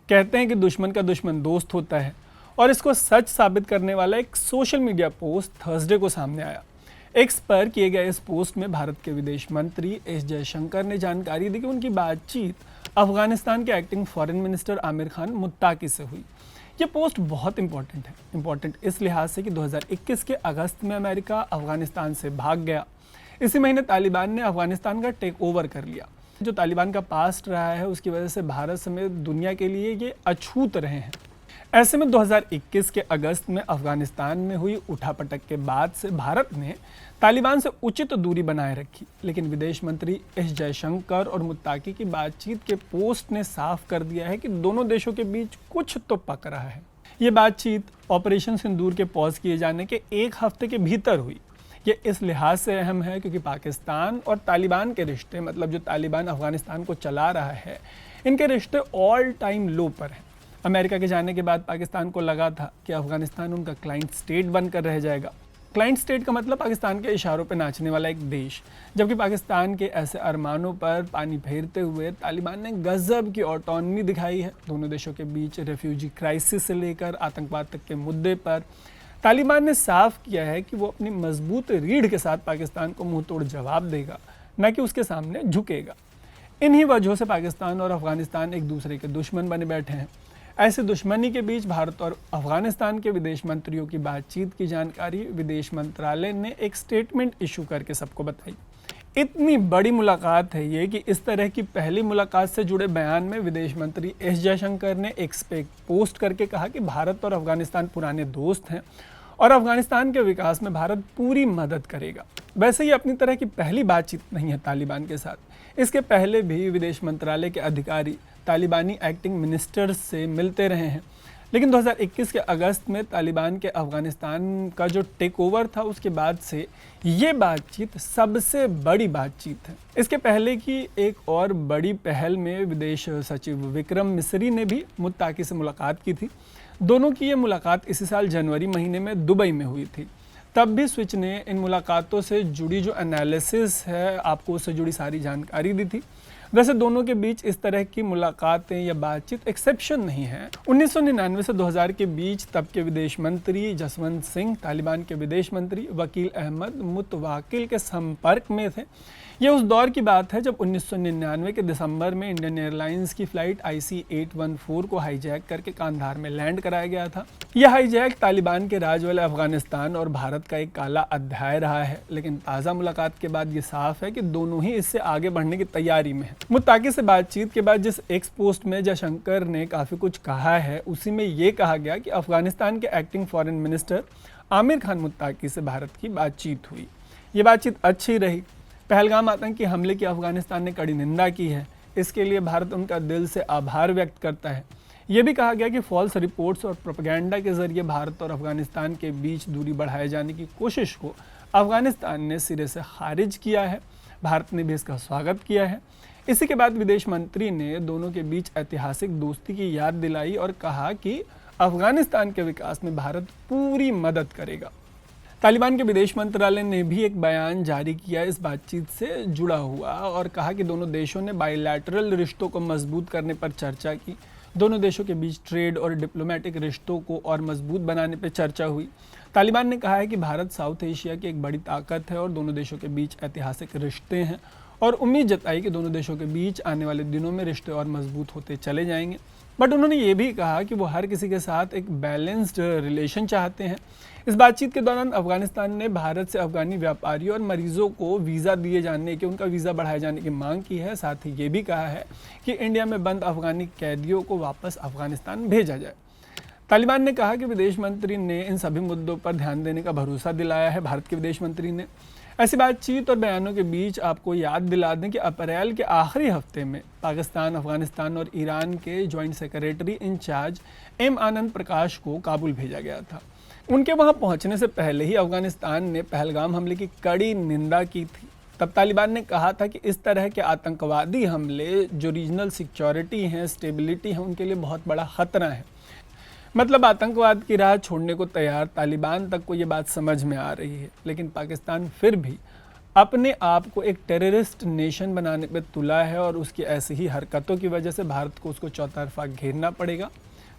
कहते हैं कि दुश्मन का दुश्मन दोस्त होता है, और इसको सच साबित करने वाला एक सोशल मीडिया पोस्ट थर्सडे को सामने आया। एक्स पर किए गए इस पोस्ट में भारत के विदेश मंत्री एस जयशंकर ने जानकारी दी कि उनकी बातचीत अफगानिस्तान के acting foreign minister Aamir Khan मुत्ताकी से हुई। ये पोस्ट बहुत इंपॉर्टेंट है। इंपॉर्टेंट इस लिहाज से कि 2021 के अगस्त में अमेरिका अफगानिस्तान से भाग गया। इसी महीने तालिबान ने अफगानिस्तान का टेक ओवर कर लिया। जो तालिबान का पास्ट रहा है उसकी वजह से भारत समेत दुनिया के लिए ये अछूत रहे हैं। ऐसे में 2021 के अगस्त में अफगानिस्तान में हुई उठापटक के बाद से भारत ने तालिबान से उचित दूरी बनाए रखी, लेकिन विदेश मंत्री एस जयशंकर और मुत्ताकी की बातचीत के पोस्ट ने साफ कर दिया है कि दोनों देशों के बीच कुछ तो पक रहा है। ये बातचीत ऑपरेशन सिंदूर के पॉज किए जाने के एक हफ्ते के भीतर हुई। ये इस लिहाज से अहम है क्योंकि पाकिस्तान और तालिबान के रिश्ते, मतलब जो तालिबान अफगानिस्तान को चला रहा है, इनके रिश्ते ऑल टाइम लो पर हैं। अमेरिका के जाने के बाद पाकिस्तान को लगा था कि अफगानिस्तान उनका क्लाइंट स्टेट बनकर रह जाएगा। क्लाइंट स्टेट का मतलब पाकिस्तान के इशारों पर नाचने वाला एक देश। जबकि पाकिस्तान के ऐसे अरमानों पर पानी फेरते हुए तालिबान ने गजब की ऑटोनॉमी दिखाई है। दोनों देशों के बीच रेफ्यूजी क्राइसिस से लेकर आतंकवाद तक के मुद्दे पर तालिबान ने साफ किया है कि वो अपनी मजबूत रीढ़ के साथ पाकिस्तान को मुंह तोड़ जवाब देगा, न कि उसके सामने झुकेगा। इन्हीं वजहों से पाकिस्तान और अफगानिस्तान एक दूसरे के दुश्मन बने बैठे हैं। ऐसे दुश्मनी के बीच भारत और अफगानिस्तान के विदेश मंत्रियों की बातचीत की जानकारी विदेश मंत्रालय ने एक स्टेटमेंट इशू करके सबको बताई। इतनी बड़ी मुलाकात है ये कि इस तरह की पहली मुलाकात से जुड़े बयान में विदेश मंत्री एस जयशंकर ने एक्स पे पोस्ट करके कहा कि भारत और अफगानिस्तान पुराने दोस्त हैं और अफगानिस्तान के विकास में भारत पूरी मदद करेगा। वैसे ही अपनी तरह की पहली बातचीत नहीं है तालिबान के साथ। इसके पहले भी विदेश मंत्रालय के अधिकारी तालिबानी एक्टिंग मिनिस्टर्स से मिलते रहे हैं, लेकिन 2021 के अगस्त में तालिबान के अफगानिस्तान का जो टेक ओवर था उसके बाद से ये बातचीत सबसे बड़ी बातचीत है। इसके पहले की एक और बड़ी पहल में विदेश सचिव विक्रम मिस्री ने भी मुत्ताकी से मुलाकात की थी। दोनों की ये मुलाकात इसी साल जनवरी महीने में दुबई में हुई थी। तब भी स्विच ने इन मुलाकातों से जुड़ी जो एनालिसिस है आपको उससे जुड़ी सारी जानकारी दी थी। वैसे दोनों के बीच इस तरह की मुलाकातें या बातचीत एक्सेप्शन नहीं है। 1999 से 2000 के बीच तब के विदेश मंत्री जसवंत सिंह तालिबान के विदेश मंत्री वकील अहमद मुतवाकिल के संपर्क में थे। ये उस दौर की बात है जब 1999 के दिसंबर में इंडियन एयरलाइंस की फ्लाइट IC-814 को हाईजैक करके कांधार में लैंड कराया गया था। यह हाईजैक तालिबान के राज वाले अफगानिस्तान और भारत का एक काला अध्याय रहा है, लेकिन ताज़ा मुलाकात के बाद ये साफ है कि दोनों ही इससे आगे बढ़ने की तैयारी में है। मुत्ताकी से बातचीत के बाद जिस एक्स पोस्ट में जयशंकर ने काफ़ी कुछ कहा है उसी में ये कहा गया कि अफगानिस्तान के acting foreign minister Aamir Khan मुत्ताकी से भारत की बातचीत हुई। ये बातचीत अच्छी रही। पहलगाम आतंकी हमले की अफगानिस्तान ने कड़ी निंदा की है। इसके लिए भारत उनका दिल से आभार व्यक्त करता है। ये भी कहा गया कि फॉल्स रिपोर्ट्स और प्रोपेगेंडा के जरिए भारत और अफगानिस्तान के बीच दूरी बढ़ाए जाने की कोशिश को अफगानिस्तान ने सिरे से खारिज किया है। भारत ने भी इसका स्वागत किया है। इसी के बाद विदेश मंत्री ने दोनों के बीच ऐतिहासिक दोस्ती की याद दिलाई और कहा कि अफगानिस्तान के विकास में भारत पूरी मदद करेगा। तालिबान के विदेश मंत्रालय ने भी एक बयान जारी किया इस बातचीत से जुड़ा हुआ और कहा कि दोनों देशों ने बायलैटरल रिश्तों को मजबूत करने पर चर्चा की। दोनों देशों के बीच ट्रेड और डिप्लोमेटिक रिश्तों को और मजबूत बनाने पर चर्चा हुई। तालिबान ने कहा है कि भारत साउथ एशिया की एक बड़ी ताकत है और दोनों देशों के बीच ऐतिहासिक रिश्ते हैं, और उम्मीद जताई कि दोनों देशों के बीच आने वाले दिनों में रिश्ते और मजबूत होते चले जाएंगे। बट उन्होंने ये भी कहा कि वो हर किसी के साथ एक बैलेंस्ड रिलेशन चाहते हैं। इस बातचीत के दौरान अफगानिस्तान ने भारत से अफगानी व्यापारियों और मरीजों को वीज़ा दिए जाने की, उनका वीज़ा बढ़ाए जाने की मांग की है। साथ ही ये भी कहा है कि इंडिया में बंद अफगानी कैदियों को वापस अफगानिस्तान भेजा जाए। तालिबान ने कहा कि विदेश मंत्री ने इन सभी मुद्दों पर ध्यान देने का भरोसा दिलाया है। भारत के विदेश मंत्री ने ऐसी बातचीत और बयानों के बीच आपको याद दिला दें कि अप्रैल के आखिरी हफ्ते में पाकिस्तान, अफगानिस्तान और ईरान के joint secretary in charge M Anand Prakash को काबुल भेजा गया था। उनके वहां पहुंचने से पहले ही अफगानिस्तान ने पहलगाम हमले की कड़ी निंदा की थी। तब तालिबान ने कहा था कि इस तरह के आतंकवादी हमले जो रीजनल सिक्योरिटी हैं, स्टेबिलिटी है, उनके लिए बहुत बड़ा खतरा है। मतलब आतंकवाद की राह छोड़ने को तैयार तालिबान तक को ये बात समझ में आ रही है, लेकिन पाकिस्तान फिर भी अपने आप को एक टेररिस्ट नेशन बनाने पे तुला है और उसकी ऐसी ही हरकतों की वजह से भारत को उसको चौतरफा घेरना पड़ेगा।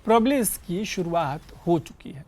प्रॉब्लम इसकी शुरुआत हो चुकी है।